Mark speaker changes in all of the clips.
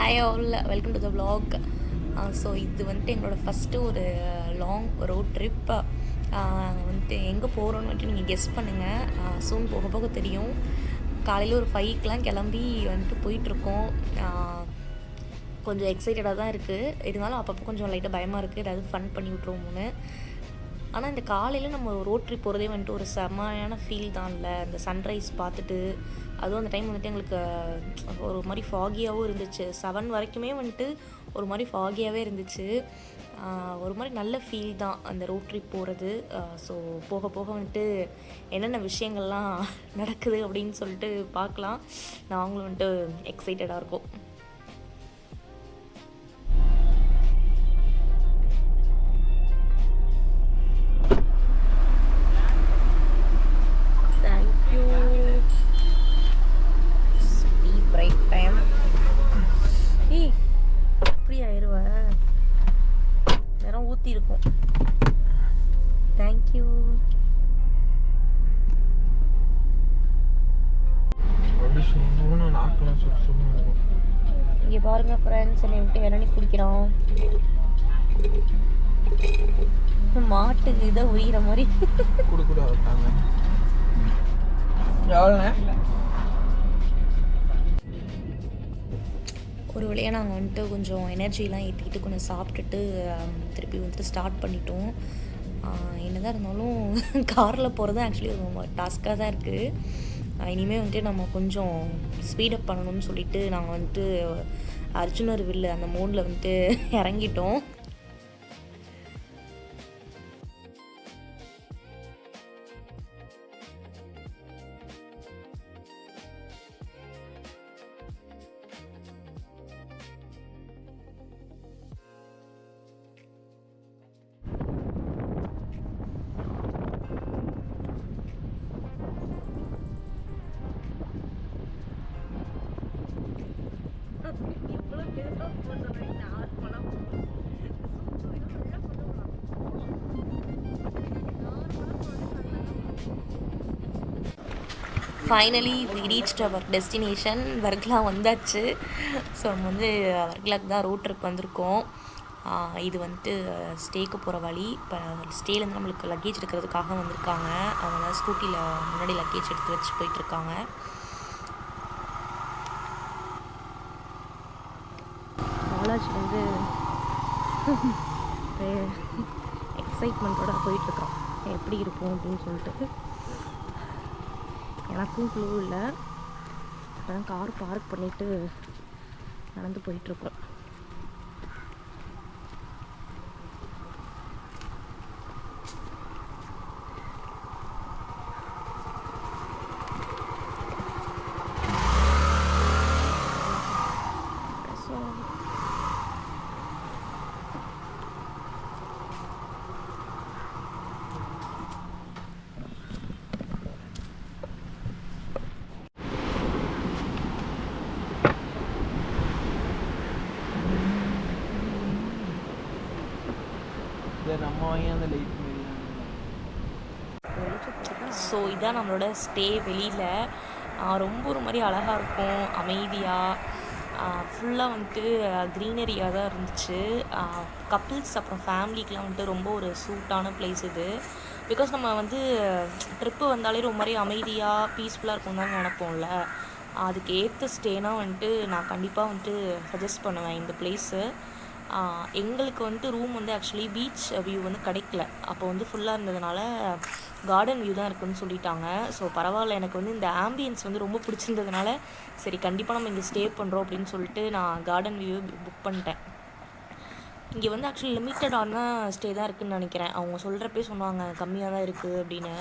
Speaker 1: Hi all, welcome to the vlog. So இது வந்துட்டு எங்களோட ஃபஸ்ட்டு ஒரு லாங் ரோட் ட்ரிப். வந்துட்டு எங்கே போகிறோன்னு வந்துட்டு நீங்கள் கெஸ் பண்ணுங்கள். சூன் போக போக தெரியும். காலையில் ஒரு 5க்கெலாம் கிளம்பி வந்துட்டு போயிட்டுருக்கோம். கொஞ்சம் எக்ஸைட்டடாக தான் இருக்குது. இருந்தாலும் அப்பப்போ கொஞ்சம் லைட்டாக பயமாக இருக்குது, ஏதாவது ஃபன் பண்ணி விட்ருவோம்னு. ஆனால் இந்த காலையில் நம்ம ரோட் ட்ரிப் போகிறதே வந்துட்டு ஒரு செம்மையான ஃபீல் தான்ல. இந்த சன்ரைஸ் பார்த்துட்டு, அதுவும் அந்த டைம் வந்துட்டு எங்களுக்கு ஒரு மாதிரி ஃபாகியாகவும் இருந்துச்சு. 7 வரைக்குமே வந்துட்டு ஒரு மாதிரி ஃபாகியாகவே இருந்துச்சு. ஒரு மாதிரி நல்ல ஃபீல் தான் அந்த ரோட் ட்ரிப் போகிறது. ஸோ போக போக வந்துட்டு என்னென்ன விஷயங்கள்லாம் நடக்குது அப்படின்னு சொல்லிட்டு பார்க்கலாம். நாங்களும் வந்துட்டு எக்ஸைட்டடாக இருக்கோம். இருக்கும். தேங்க்யூ. இங்கே பாருங்க ஃப்ரெண்ட்ஸ், என்னை விட்டு இளநீ குடிக்கிறோம். மாட்டுக்கு இதை உயிர மாதிரி ஒரு வழியாக நாங்கள் வந்துட்டு கொஞ்சம் எனர்ஜிலாம் ஏற்றிக்கிட்டு கொஞ்சம் சாப்பிட்டுட்டு திருப்பி வந்துட்டு ஸ்டார்ட் பண்ணிட்டோம். என்னதான் இருந்தாலும் காரில் போகிறது ஆக்சுவலி ஒரு டாஸ்க்காக தான் இருக்குது. இனிமேல் வந்துட்டு நம்ம கொஞ்சம் ஸ்பீடப் பண்ணணும்னு சொல்லிட்டு நாங்கள் வந்துட்டு அர்ஜுனர் வில்லு அந்த மோடில் வந்துட்டு இறங்கிட்டோம். Finally we reached our destination. Varkala வந்தாச்சு. ஸோ நம்ம வந்து வர்க்லாக்கு தான் ரோட் ட்ரிப் வந்திருக்கோம். இது வந்துட்டு ஸ்டேக்கு போகிற வழி. இப்போ ஸ்டேலேருந்து நம்மளுக்கு லக்கேஜ் எடுக்கிறதுக்காக வந்திருக்காங்க. அவங்க ஸ்கூட்டியில் முன்னாடி லக்கேஜ் எடுத்து வச்சு போயிட்டுருக்காங்க. பாலாஜி வந்து எக்ஸைட்மெண்ட்டோட போயிட்டுருக்கான், எப்படி இருக்கும் அப்படின்னு சொல்லிட்டு. எனக்கும் க்ளூ இல்லை. இப்போ கார் பார்க் பண்ணிவிட்டு நடந்து போயிட்டுருக்கோம். ஸோ இதான் நம்மளோட ஸ்டே. வெளியில் ரொம்ப ஒரு மாதிரி அழகாக இருக்கும், அமைதியாக, ஃபுல்லாக வந்துட்டு க்ரீனரியாக தான் இருந்துச்சு. கப்புள்ஸ் அப்புறம் ஃபேமிலிக்கெலாம் வந்துட்டு ரொம்ப ஒரு சூட்டான பிளேஸ் இது. பிகாஸ் நம்ம வந்து ட்ரிப்பு வந்தாலே ரொம்ப மாதிரி அமைதியாக பீஸ்ஃபுல்லாக இருக்கும் தான் நினப்போம்ல. அதுக்கு ஏற்ற ஸ்டேனால் வந்துட்டு நான் கண்டிப்பாக வந்துட்டு சஜஸ்ட் பண்ணுவேன் இந்த பிளேஸு. எங்களுக்கு வந்துட்டு ரூம் வந்து ஆக்சுவலி பீச் வியூ வந்து கிடைக்கல. அப்போ வந்து ஃபுல்லாக இருந்ததுனால கார்டன் வியூ தான் இருக்குதுன்னு சொல்லிட்டாங்க. ஸோ பரவாயில்ல, எனக்கு வந்து இந்த ஆம்பியன்ஸ் வந்து ரொம்ப பிடிச்சிருந்ததுனால சரி கண்டிப்பாக நம்ம இங்கே ஸ்டே பண்ணுறோம் அப்படின்னு சொல்லிட்டு நான் கார்டன் வியூ புக் பண்ணிட்டேன். இங்கே வந்து ஆக்சுவலி லிமிட்டடான ஸ்டே தான் இருக்குதுன்னு நினைக்கிறேன். அவங்க சொல்கிறப்பே சொன்னாங்க கம்மியாக தான் இருக்குது அப்படின்னு.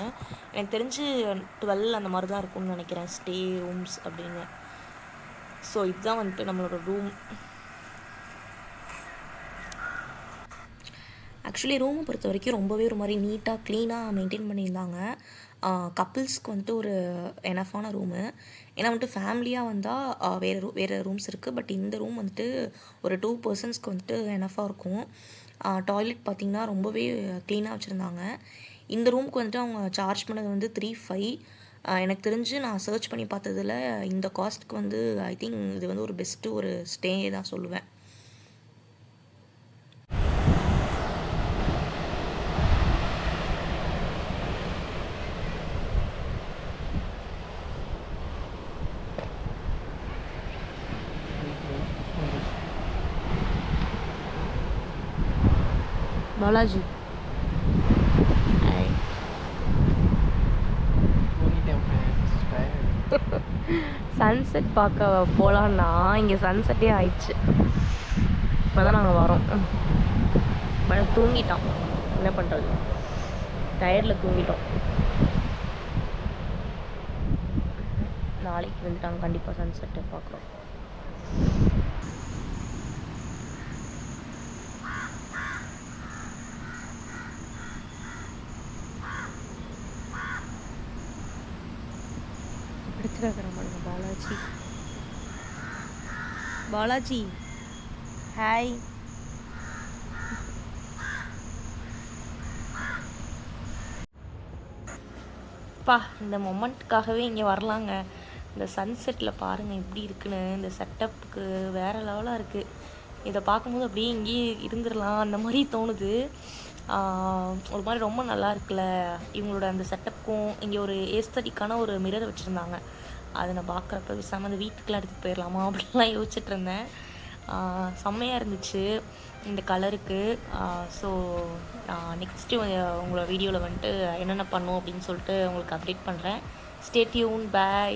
Speaker 1: எனக்கு தெரிஞ்சு 12 அந்த மாதிரி தான் இருக்கும்னு நினைக்கிறேன் ஸ்டே ரூம்ஸ் அப்படின்னு. ஸோ இதுதான் வந்துட்டு நம்மளோட ரூம். ஆக்சுவலி ரூமை பொறுத்த வரைக்கும் ரொம்பவே ஒரு மாதிரி நீட்டாக க்ளீனாக மெயின்டைன் பண்ணியிருந்தாங்க. கப்புள்ஸ்க்கு வந்துட்டு ஒரு எனஃபான ரூமு. ஏன்னா வந்துட்டு ஃபேமிலியாக வந்தால் வேறு ரூம்ஸ் இருக்குது. பட் இந்த ரூம் வந்துட்டு ஒரு 2 பர்சன்ஸ்க்கு வந்துட்டு எனஃபாக இருக்கும். டாய்லெட் பார்த்திங்கன்னா ரொம்பவே க்ளீனாக வச்சுருந்தாங்க. இந்த ரூமுக்கு வந்துட்டு அவங்க சார்ஜ் பண்ணது வந்து 3,500. எனக்கு தெரிஞ்சு நான் சர்ச் பண்ணி பார்த்ததில் இந்த காஸ்ட்டுக்கு வந்து ஐ திங்க் இது வந்து ஒரு பெஸ்ட்டு ஒரு ஸ்டே தான் சொல்லுவேன். பாலாஜி சன்செட் பார்க்க போகலான்னா இங்கே சன்செட்டே ஆயிடுச்சு. இப்போ தான் நாங்கள் வரோம். தூங்கிட்டோம், என்ன பண்ணுறது, டயர்டில் தூங்கிட்டோம். நாளைக்கு வந்து நாங்கள் கண்டிப்பாக சன்செட்டை பார்க்குறோம். எடுத்துருக்கிறேன் பாலாஜி. பாலாஜி ஹாய். பா இந்த மொமெண்ட்டுக்காகவே இங்கே வரலாங்க. இந்த சன்செட்டில் பாருங்கள் எப்படி இருக்குன்னு. இந்த செட்டப்புக்கு வேறு லெவலாக இருக்குது. இதை பார்க்கும்போது அப்படியே இங்கேயே இருந்துடலாம் அந்த மாதிரி தோணுது. ஒரு மாதிரி ரொம்ப நல்லா இருக்குல்ல இவங்களோட அந்த செட்டப்புக்கும். இங்கே ஒரு ஏஸ்தட்டிக்கான ஒரு மிரர் வச்சுருந்தாங்க. அதை நான் பார்க்குறப்ப விசாமல் அந்த வீட்டுக்கெலாம் எடுத்துகிட்டு போயிடலாமா அப்படின்லாம் யோசிச்சுட்டு இருந்தேன். செம்மையாக இருந்துச்சு இந்த கலருக்கு. ஸோ நெக்ஸ்ட்டு உங்களோட வீடியோவில் வந்துட்டு என்னென்ன பண்ணும் அப்படின்னு சொல்லிட்டு உங்களுக்கு அப்டேட் பண்ணுறேன். Stay tune. பை.